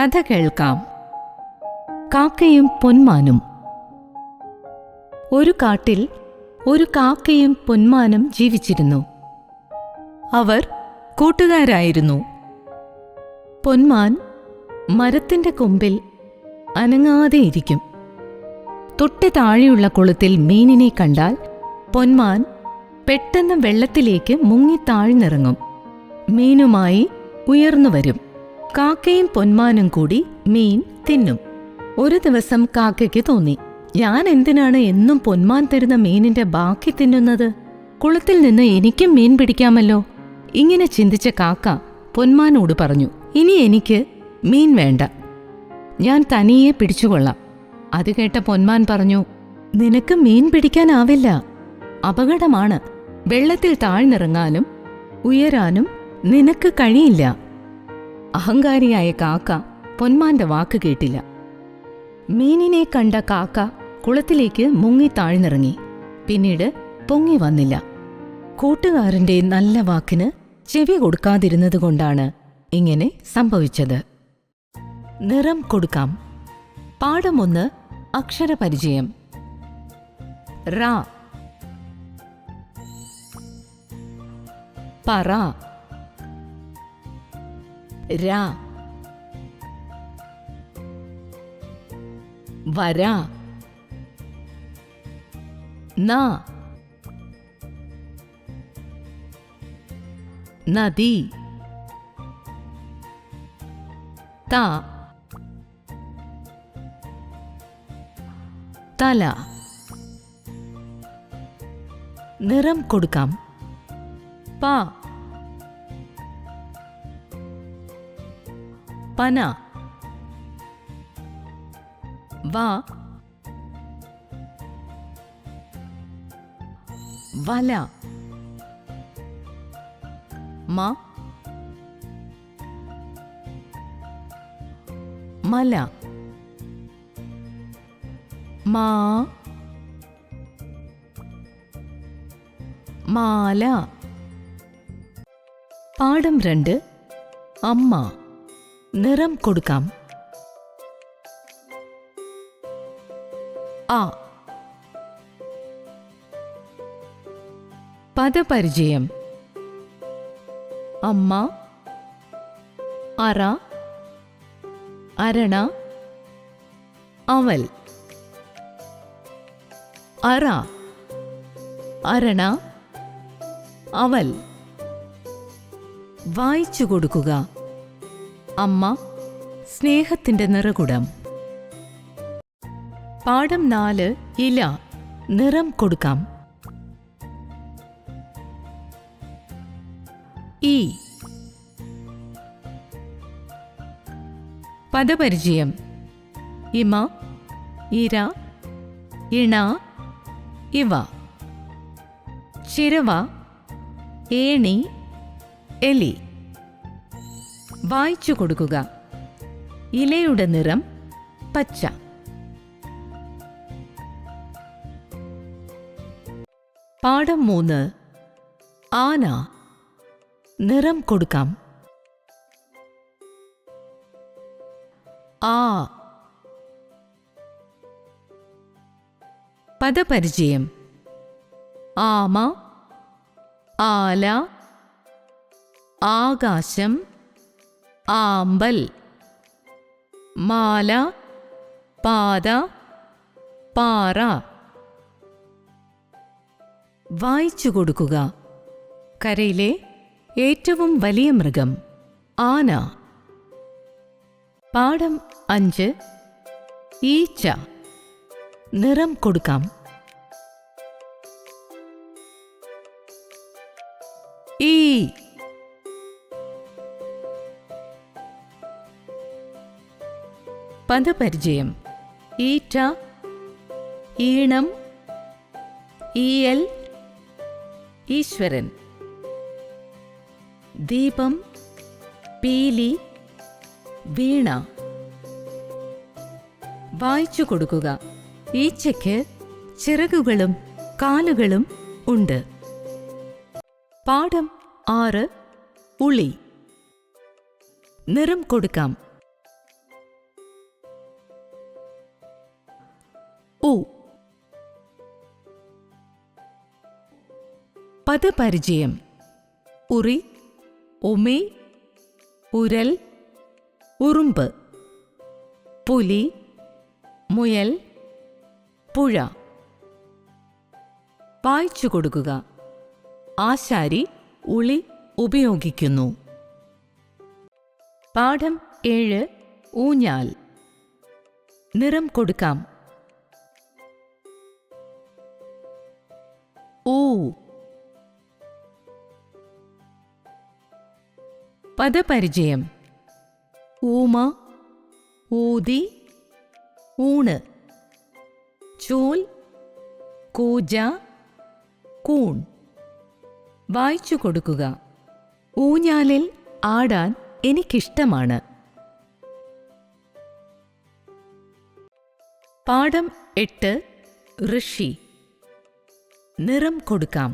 കഥ കേൾക്കാം. കാക്കയും പൊന്മാനും. ഒരു കാട്ടിൽ ഒരു കാക്കയും പൊന്മാനും ജീവിച്ചിരുന്നു. അവർ കൂട്ടുകാരായിരുന്നു. പൊന്മാൻ മരത്തിന്റെ കൊമ്പിൽ അനങ്ങാതെയിരിക്കും. തൊട്ട് താഴെയുള്ള കുളത്തിൽ മീനിനെ കണ്ടാൽ പൊന്മാൻ പെട്ടെന്ന് വെള്ളത്തിലേക്ക് മുങ്ങിത്താഴ്ന്നിറങ്ങും. മീനുമായി ഉയർന്നുവരും. കാക്കയും പൊന്മാനും കൂടി മീൻ തിന്നും. ഒരു ദിവസം കാക്കയ്ക്ക് തോന്നി, ഞാൻ എന്തിനാണ് എന്നും പൊന്മാൻ തരുന്ന മീനിന്റെ ബാക്കി തിന്നുന്നത്? കുളത്തിൽ നിന്ന് എനിക്കും മീൻ പിടിക്കാമല്ലോ. ഇങ്ങനെ ചിന്തിച്ച കാക്ക പൊന്മാനോട് പറഞ്ഞു, ഇനി എനിക്ക് മീൻ വേണ്ട, ഞാൻ തനിയെ പിടിച്ചുകൊള്ളാം. അത് കേട്ട പൊന്മാൻ പറഞ്ഞു, നിനക്ക് മീൻ പിടിക്കാനാവില്ല, അപകടമാണ്. വെള്ളത്തിൽ താഴ്ന്നിറങ്ങാനും ഉയരാനും നിനക്ക് കഴിയില്ല. അഹങ്കാരിയായ കാക്ക പൊന്മാന്റെ വാക്ക് കേട്ടില്ല. മീനിനെ കണ്ട കാക്ക കുളത്തിലേക്ക് മുങ്ങി താഴ്ന്നിറങ്ങി. പിന്നീട് പൊങ്ങി വന്നില്ല. കൂട്ടുകാരന്റെ നല്ല വാക്കിന് ചെവി കൊടുക്കാതിരുന്നതുകൊണ്ടാണ് ഇങ്ങനെ സംഭവിച്ചത്. നിറം കൊടുക്കാം. പാഠം 1. അക്ഷരപരിചയം. റാ, പറ. രാ, വര. ന, നദി. ത, തല. നിറം കൊടുക്കാം. പ, പന. വ, വല. മ, മല. മാ, മാല. പാഠം 2. അമ്മ. നിറം കൊടുക്കാം. ആ. പദപരിചയം. അമ്മ, അറ, അരണ, അവൽ. അറ, അരണ, അവൽ. വായിച്ചു കൊടുക്കുക. അമ്മ സ്നേഹത്തിന്റെ നിറകുടം. പാഠം 4. ഇല. നിറം കൊടുക്കാം. ഈ. പദപരിചയം. ഇമ, ഇര, ഇണ, ഇവ. ചിരവ, ഏണി, എലി. വായിച്ചു കൊടുക്കുക. ഇലയുടെ നിറം പച്ച. പാഠം 3. ആന. നിറം കൊടുക്കാം. ആ. പദപരിചയം. ആമ, ആല, ആകാശം, ആമ്പൽ. മാല, പാത, പാറ. വായിച്ചു കൊടുക്കുക. കരയിലെ ഏറ്റവും വലിയ മൃഗം ആന. പാഠം 5. ഈച്ച. നിറം കൊടുക്കാം. ഈ. പദപരിചയം. ഈറ്റ, ഈണം, ഈയൽ, ഈശ്വരൻ. ദീപം, പീലി, വീണ. വായിച്ചു കൊടുക്കുക. ഈച്ചയ്ക്ക് ചിറകുകളും കാലുകളും ഉണ്ട്. പാഠം 6. ഉളി. നിറം കൊടുക്കാം. പദപരിചയം: ഉറി, ഉമി, ഉരൽ, ഉറുമ്പ്, പുലി, മുയൽ, പുഴ. വായിച്ചു കൊടുക്കുക. ആശാരി ഉളി ഉപയോഗിക്കുന്നു. പാഠം 7. ഊഞ്ഞാൽ. നിറം കൊടുക്കാം. ഊ. പദപരിചയം: ഊമ, ഊതി, ഊണ്, ചൂൽ, കൂജ, കൂൺ. വായിച്ചു കൊടുക്കുക. ഊഞ്ഞാലിൽ ആടാൻ എനിക്കിഷ്ടമാണ്. പാഠം 8. ഋഷി. നിറം കൊടുക്കാം.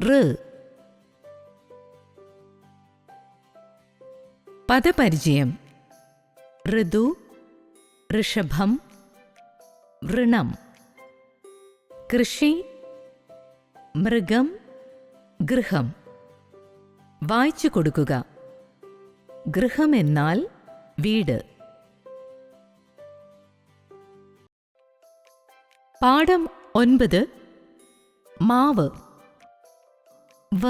ഋ. പദപരിചയം: ഋതു, ഋഷഭം, വൃണം, കൃഷി, മൃഗം, ഗൃഹം. വായിച്ചു കൊടുക്കുക. ഗൃഹം എന്നാൽ വീട്. പാഠം 9. മാവ്. വ.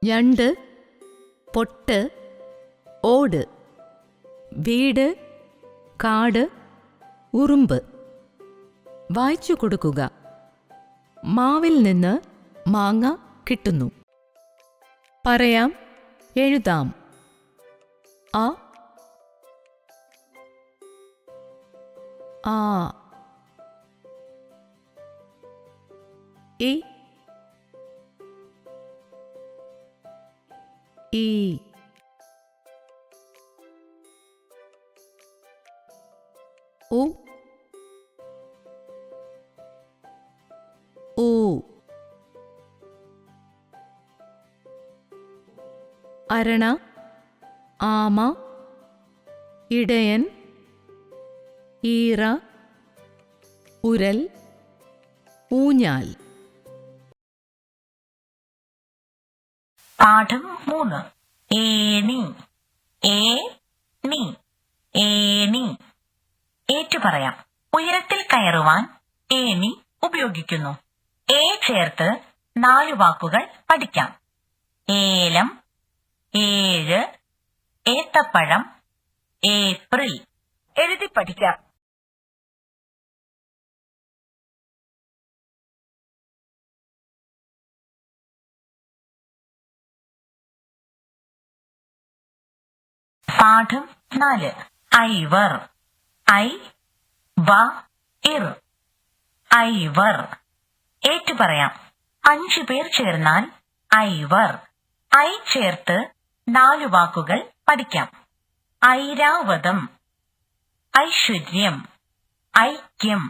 ഞണ്ട്, പൊട്ട്, ഓട്, വീട്, കാട്, ഉറുമ്പ്. വായിച്ചു കൊടുക്കുക. മാവിൽ നിന്ന് മാങ്ങ കിട്ടുന്നു. പറയാം, എഴുതാം. അ, ആ, ഇ, ഈ, ഉ, ഊ. അരണ, ആമ, ഇടയൻ, ഈറ, ഉരൽ, ഊഞ്ഞാൽ. പാഠം 3. ഏണി. ഏണി, ഏണി. ഏറ്റുപറയാം. ഉയരത്തിൽ കയറുവാൻ ഏണി ഉപയോഗിക്കുന്നു. ചേർത്ത് 4 വാക്കുകൾ പഠിക്കാം. ഏലം, ഏഴ്, ഏത്തപ്പഴം, ഏപ്രിൽ. എഴുതി പഠിക്കാം. പാഠം 4. ഐവർ. ഇർ. ഐവർ. ഏറ്റുപറയാം. 5 പേർ ചേർന്നാൽ ഐവർ. ചേർത്ത് 4 വാക്കുകൾ പഠിക്കാം. ഐരാവതം, ഐശ്വര്യം, ഐക്യം,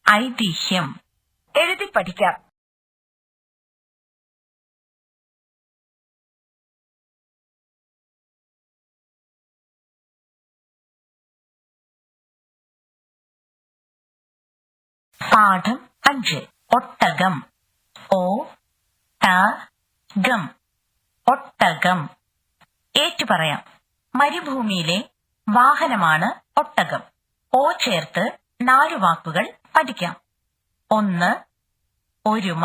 ഐതിഹ്യം. എഴുതി പഠിക്കാം. പാഠം 5. ഒട്ടകം. ഗം. ഒട്ടകം. ഏറ്റുപറയാം. മരുഭൂമിയിലെ വാഹനമാണ് ഒട്ടകം. ചേർത്ത് 4 വാക്കുകൾ പഠിക്കാം. 1 ഒരുമ,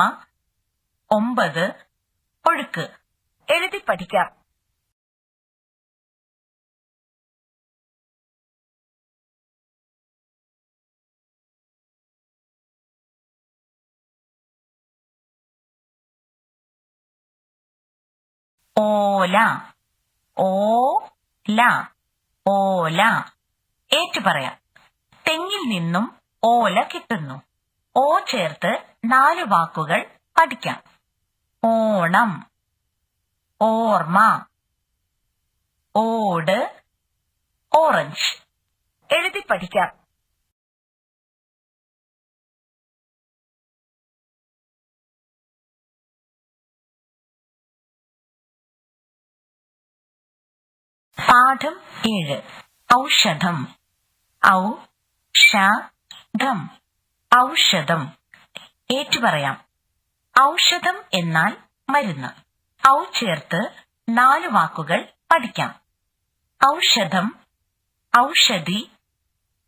9 ഒഴുക്ക്. എഴുതി പഠിക്കാം. ഓല. ഓല. ഏറ്റുപറയാം. തെങ്ങിൽ നിന്നും ഓല കിട്ടുന്നു. ചേർത്ത് 4 വാക്കുകൾ പഠിക്കാം. ഓണം, ഓർമ്മ, ഓട്, ഓറഞ്ച്. എഴുതി പഠിക്കാം. പാഠം 7. ഔഷധം. ഔ-ഷ-ധം. ഔഷധം. ഏറ്റുപറയാം. ഔഷധം എന്നാൽ മരുന്ന്. ഔ ചേർത്ത് 4 വാക്കുകൾ പഠിക്കാം. ഔഷധം, ഔഷധി,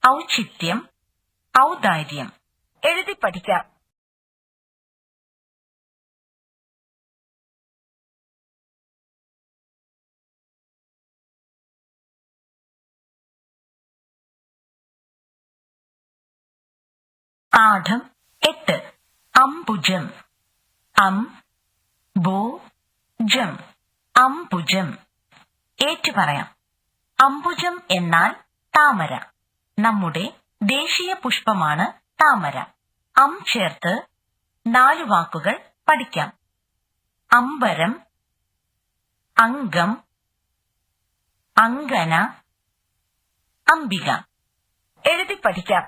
ഔചിത്യം, ഔദാര്യം. എഴുതി പഠിക്കാം. പാഠം 8. അംബുജം. അം-ബു-ജം. അംബുജം. ഏറ്റുപറയാം. അംബുജം എന്നാൽ താമര. നമ്മുടെ ദേശീയ പുഷ്പമാണ് താമര. അം ചേർത്ത് 4 വാക്കുകൾ പഠിക്കാം. അമ്പരം, അംഗം, അങ്കന, അംബിക. എഴുതി പഠിക്കാം.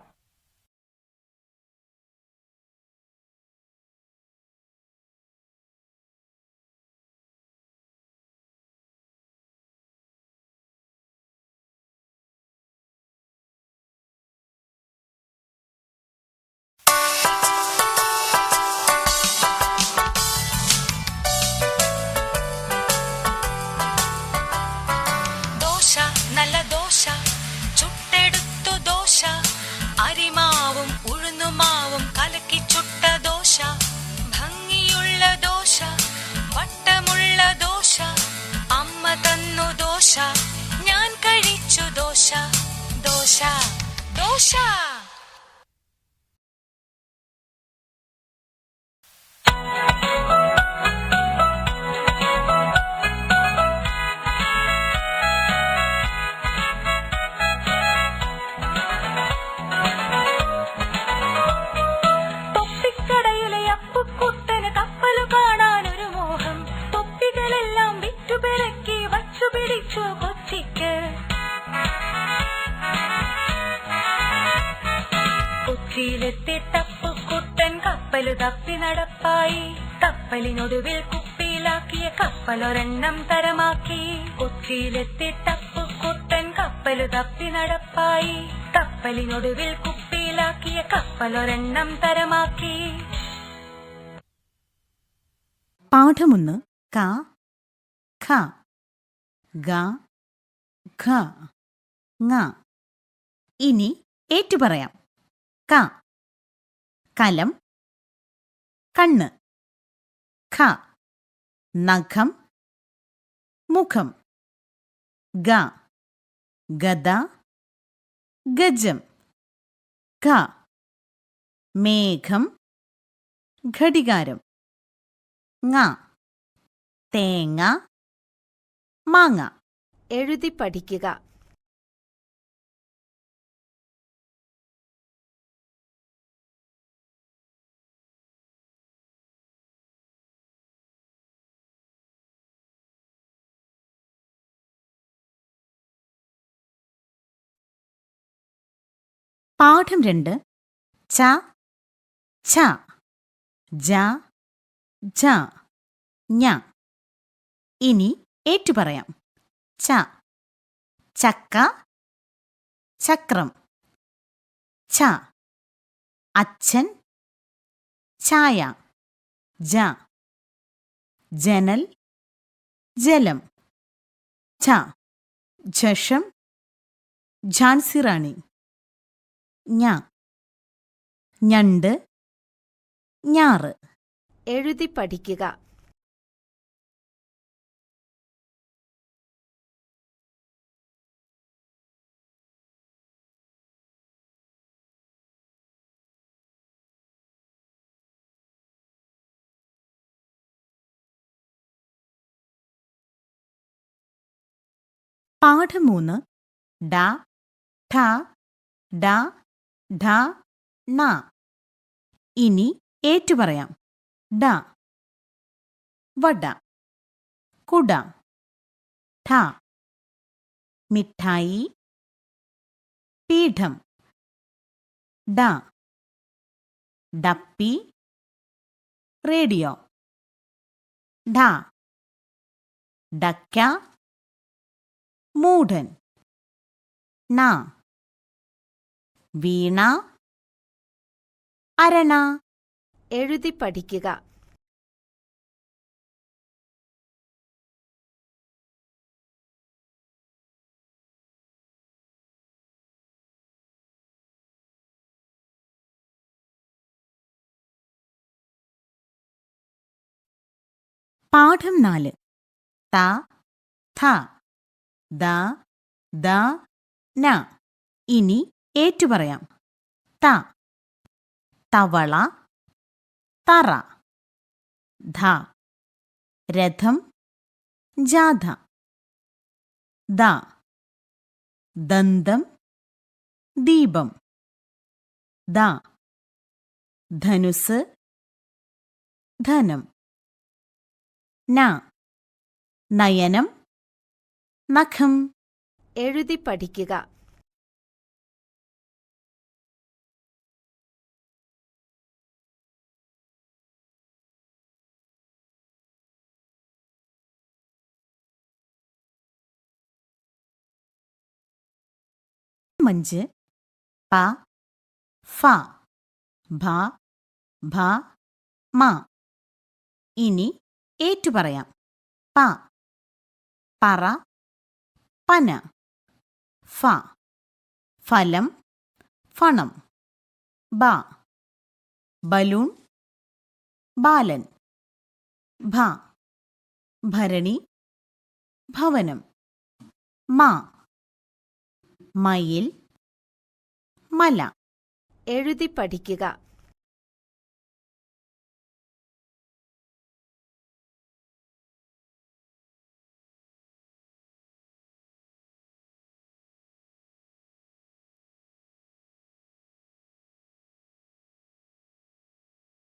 നല്ല ദോശ ചുട്ടെടുത്തു ദോശ അരിമാവും ഉഴുന്നുമാവും കലക്കി ചുട്ട ദോശ ഭംഗിയുള്ള ദോശ വട്ടമുള്ള ദോശ അമ്മ തന്നു ദോശ ഞാൻ കഴിച്ചു ദോശ ദോശ ദോശ. കൊച്ചിയിലെത്തി തപ്പുക്കുട്ടൻ കപ്പല് തപ്പി നടപ്പായി. കപ്പലിനൊടുവിൽ കുപ്പിയിലാക്കിയ കപ്പലൊരെണ്ണം തരമാക്കി. കൊച്ചിയിലെത്തി തപ്പുക്കുട്ടൻ കപ്പല് തപ്പി നടപ്പായി. കപ്പലിനൊടുവിൽ കുപ്പിയിലാക്കിയ കപ്പലൊരെണ്ണം തരമാക്കി. പാഠം 1. ക, ഖ, ഗ, ഘ, ങ. ഇനി ഏറ്റുപറയാം. ക, കലം, കണ്ണ്. ഖ, നഖം, മുഖം. ഗ, ഗദ, ഗജം. ഘ, മേഘം, ഘടികാരം. ങ, തേങ്ങ, മാങ്ങ. എഴുതി പഠിക്കുക. പാഠം 2. ച, ഛ, ജ, ഝ, ഞ. ഇനി ഏറ്റുപറയാം. ച, ചക്ക, ചക്രം. ഛ, അച്ഛൻ, ഛായ. ജ, ജനൽ, ജലം. ഝ, ഝഷം, ഝാൻസി റാണി. ഞ, ഞണ്ട്, ഞാറ്. എഴുതി പഠിക്കുക. പാഠം 3. ഡ, ഠ, ഡ, ഢ, ണ. ഇനി ഏറ്റുപറയാം. ഡ, വട, കുട. ഠ, മിഠായി, പീഠം. ഡ, ഡപ്പി, റേഡിയോ. ഢ, ഡക്ക, മൂഢൻ. ണ, വീണ അരണ എഴുതി പഠിക്കുക. പാഠം 4 ത ഥ ദ ദ ന. ഇനി ഏറ്റുപറയാം. ത തവള തറ. ധ രഥം ജാഥ. ദ ദന്തം ദീപം. ദ ധനുസ് ധനം. ന നയനം നഖം. എഴുതി പഠിക്കുക. മഞ്ച് പ ഫ ഭ ഭ മ. ഇനി ഏറ്റുപറയാം. പ പറ പന. ഫ ഫലം ഫണം. ബ ബലൂൺ ബാലൻ. ഭ ഭരണി ഭവനം. മ മയിൽ മല. എഴുതി പഠിക്കുക.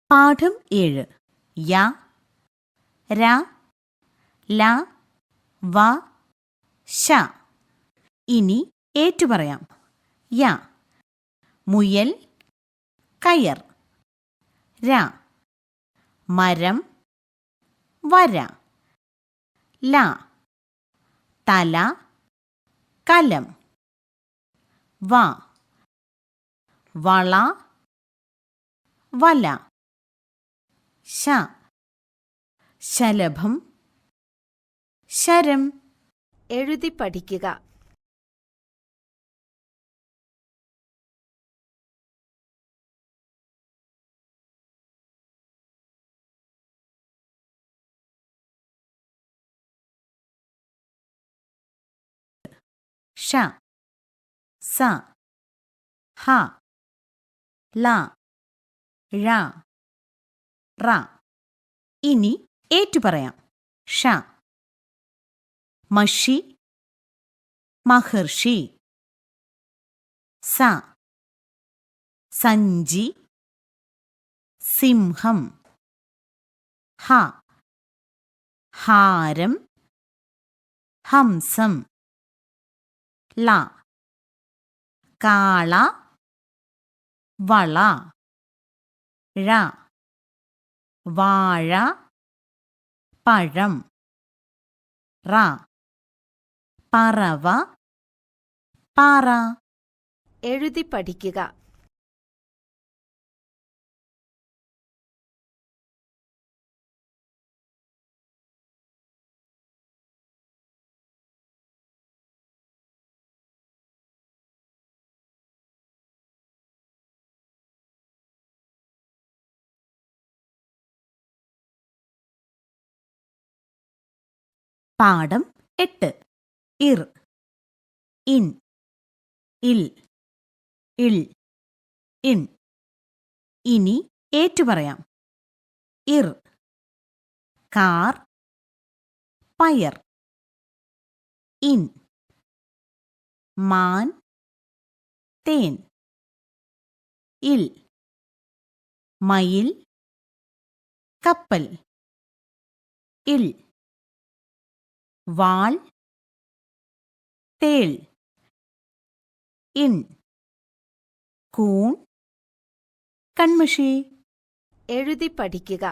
പാഠം 7 യ ര ല വ ശ. ഇനി ഏറ്റുപറയാം. യ മുയൽ കയർ. ര മരം വര. ല തല കലം. വ വള വല. ശ ശലഭം ശരം. എഴുതി പഠിക്കുക. ഷ സ ഹ ല ഴ റ. ഇനി ഏറ്റുപറയാം. ഷ മഷി മഹർഷി. സ സഞ്ചി സിംഹം. ഹ ഹാരം ഹംസം. ല കാള വള. ഴ വാഴ പഴം. റ പറവ പാറ. എഴുതി പഠിക്കുക. പാഠം 8 ഇർ ഇൻ ഇൽ ഇൾ ഇൻ. ഇനി ഏറ്റുപറയാം. ഇർ കാർ പയർ. ഇൻ മാൻ തേൻ. ഇൽ മയിൽ കപ്പൽ. ഇൽ വാൾ തേൾ. ഇൻ കൂൺ കൺമഷി. എഴുതി പഠിക്കുക.